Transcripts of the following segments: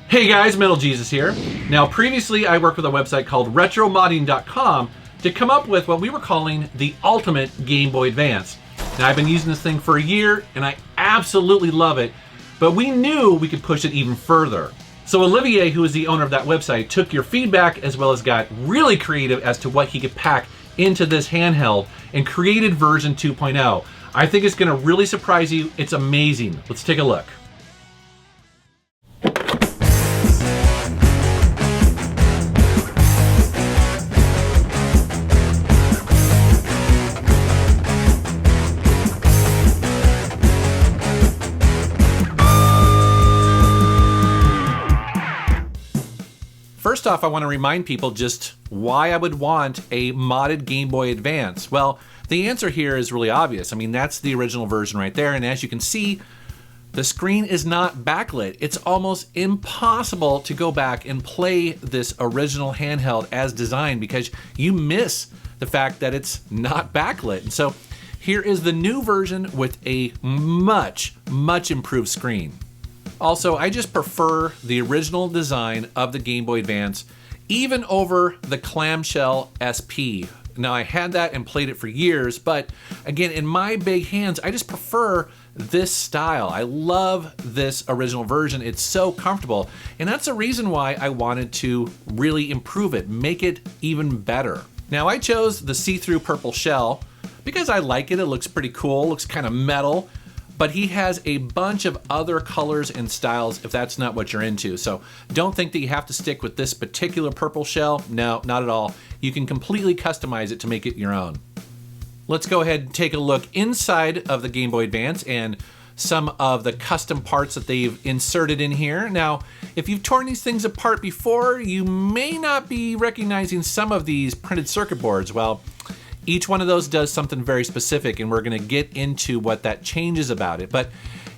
Hey guys, MetalJesus here. Now previously I worked with a website called retromodding.com to come up with what we were calling the ultimate Game Boy Advance. Now I've been using this thing for a year and I absolutely love it, but we knew we could push it even further. So Olivier, who is the owner of that website, took your feedback as well as got really creative as to what he could pack into this handheld and created version 2.0. I think it's going to really surprise you. It's amazing. Let's take a look. First off, I want to remind people just why I would want a modded Game Boy Advance. Well, the answer here is really obvious. I mean, that's the original version right there, and as you can see, the screen is not backlit. It's almost impossible to go back and play this original handheld as designed because you miss the fact that it's not backlit. And so here is the new version with a much improved screen. Also, I just prefer the original design of the Game Boy Advance even over the clamshell SP. Now, I had that and played it for years, but again, in my big hands, I just prefer this style. I love this original version. It's so comfortable, and that's the reason why I wanted to really improve it, make it even better. Now, I chose the see-through purple shell because I like it. It looks pretty cool, looks kind of metal. But he has a bunch of other colors and styles if that's not what you're into. So don't think that you have to stick with this particular purple shell. No, not at all. You can completely customize it to make it your own. Let's go ahead and take a look inside of the Game Boy Advance and some of the custom parts that they've inserted in here. Now, if you've torn these things apart before, you may not be recognizing some of these printed circuit boards. Well, each one of those does something very specific, and we're gonna get into what that changes about it. But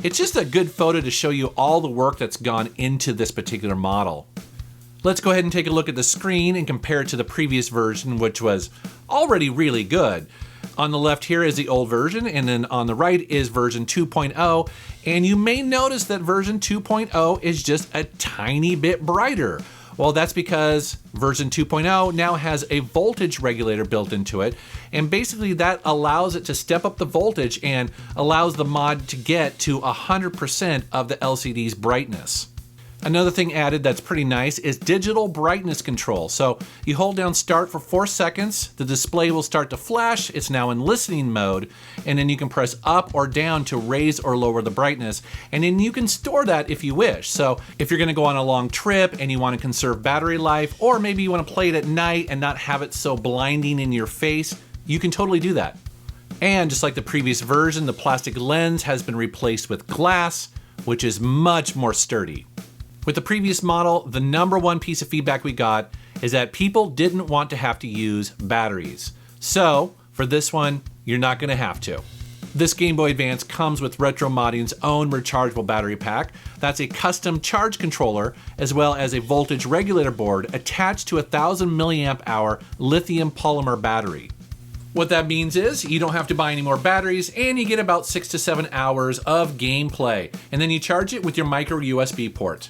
it's just a good photo to show you all the work that's gone into this particular model. Let's go ahead and take a look at the screen and compare it to the previous version, which was already really good. On the left here is the old version, and then on the right is version 2.0. And you may notice that version 2.0 is just a tiny bit brighter. Well, that's because version 2.0 now has a voltage regulator built into it, and basically that allows it to step up the voltage and allows the mod to get to 100% of the LCD's brightness. Another thing added that's pretty nice is digital brightness control. So you hold down start for 4 seconds, the display will start to flash, it's now in listening mode, and then you can press up or down to raise or lower the brightness, and then you can store that if you wish. So if you're gonna go on a long trip and you wanna conserve battery life, or maybe you wanna play it at night and not have it so blinding in your face, you can totally do that. And just like the previous version, the plastic lens has been replaced with glass, which is much more sturdy. With the previous model, the #1 piece of feedback we got is that people didn't want to have to use batteries. So for this one, you're not gonna have to. This Game Boy Advance comes with Retro Modding's own rechargeable battery pack. That's a custom charge controller, as well as a voltage regulator board attached to a 1000 milliamp hour lithium polymer battery. What that means is you don't have to buy any more batteries, and you get about 6 to 7 hours of gameplay. And then you charge it with your micro USB port.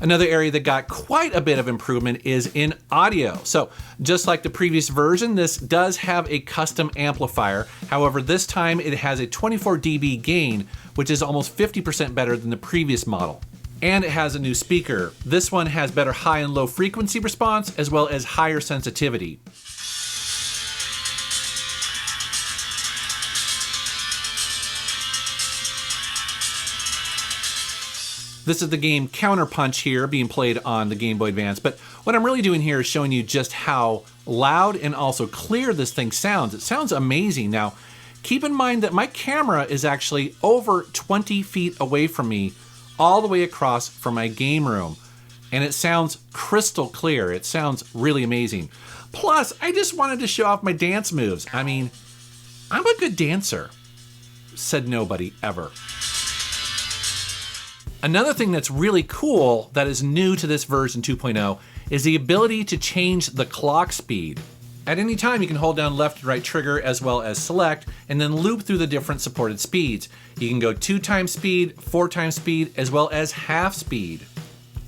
Another area that got quite a bit of improvement is in audio. So just like the previous version, this does have a custom amplifier. However, this time it has a 24 dB gain, which is almost 50% better than the previous model. And it has a new speaker. This one has better high and low frequency response, as well as higher sensitivity. This is the game Counterpunch here being played on the Game Boy Advance, but what I'm really doing here is showing you just how loud and also clear this thing sounds. It sounds amazing. Now, keep in mind that my camera is actually over 20 feet away from me, all the way across from my game room, and it sounds crystal clear. It sounds really amazing. Plus, I just wanted to show off my dance moves. I mean, I'm a good dancer. Said nobody ever. Another thing that's really cool that is new to this version 2.0 is the ability to change the clock speed. At any time, you can hold down left and right trigger as well as select, and then loop through the different supported speeds. You can go 2 times speed, 4 times speed, as well as half speed.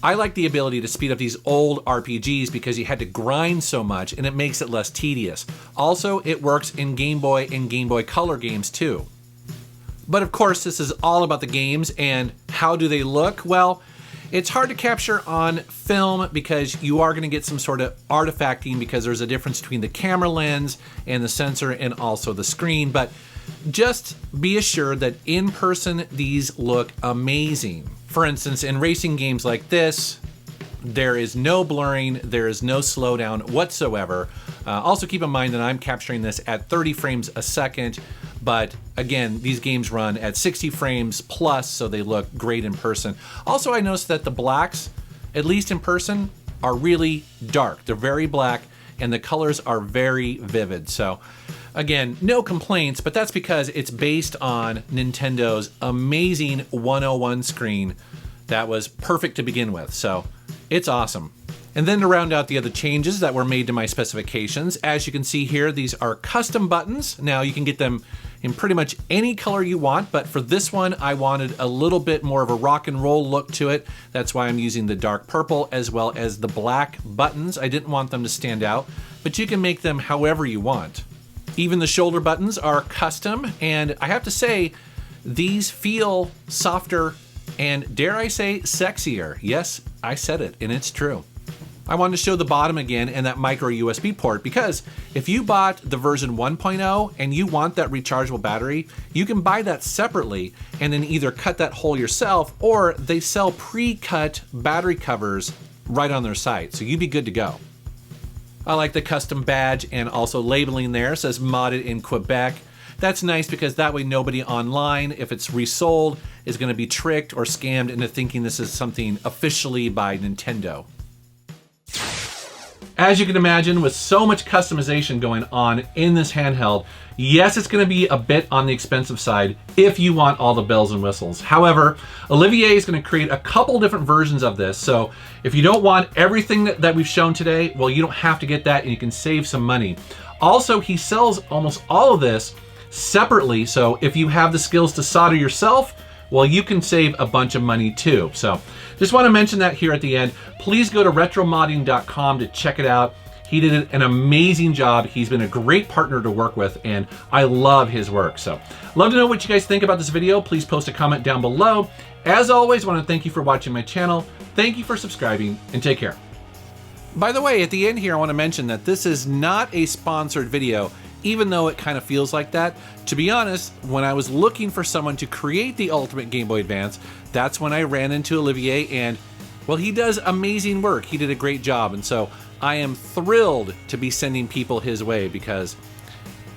I like the ability to speed up these old RPGs because you had to grind so much and it makes it less tedious. Also, it works in Game Boy and Game Boy Color games too. But of course, this is all about the games and how do they look? Well, it's hard to capture on film because you are going to get some sort of artifacting because there's a difference between the camera lens and the sensor and also the screen. But just be assured that in person, these look amazing. For instance, in racing games like this, there is no blurring, there is no slowdown whatsoever. Also keep in mind that I'm capturing this at 30 frames a second, but again, these games run at 60 frames plus, so they look great in person. Also, I noticed that the blacks, at least in person, are really dark. They're very black, and the colors are very vivid. So again, no complaints, but that's because it's based on Nintendo's amazing 101 screen that was perfect to begin with. So it's awesome. And then to round out the other changes that were made to my specifications, as you can see here, these are custom buttons. Now you can get them in pretty much any color you want, but for this one, I wanted a little bit more of a rock and roll look to it. That's why I'm using the dark purple as well as the black buttons. I didn't want them to stand out, but you can make them however you want. Even the shoulder buttons are custom, and I have to say, these feel softer and, dare I say, sexier. Yes, I said it, and it's true. I wanted to show the bottom again and that micro USB port because if you bought the version 1.0 and you want that rechargeable battery, you can buy that separately and then either cut that hole yourself or they sell pre-cut battery covers right on their site, so you'd be good to go. I like the custom badge and also labeling there. It says modded in Quebec. That's nice because that way nobody online, if it's resold, is going to be tricked or scammed into thinking this is something officially by Nintendo. As you can imagine, with so much customization going on in this handheld, yes, it's going to be a bit on the expensive side if you want all the bells and whistles. However, Olivier is going to create a couple different versions of this. So if you don't want everything that we've shown today, well, you don't have to get that and you can save some money. Also, he sells almost all of this separately. So if you have the skills to solder yourself, well, you can save a bunch of money too. So just want to mention that here at the end. Please go to retromodding.com to check it out. He did an amazing job. He's been a great partner to work with, and I love his work. So love to know what you guys think about this video. Please post a comment down below. As always, I want to thank you for watching my channel. Thank you for subscribing, and take care. By the way, at the end here, I want to mention that this is not a sponsored video, even though it kind of feels like that. To be honest, when I was looking for someone to create the Ultimate Game Boy Advance, that's when I ran into Olivier, and well, he does amazing work. He did a great job, and so I am thrilled to be sending people his way because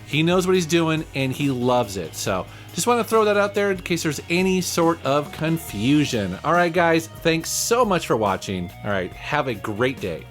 he knows what he's doing and he loves it. So just want to throw that out there in case there's any sort of confusion. All right, guys, thanks so much for watching. All right, have a great day.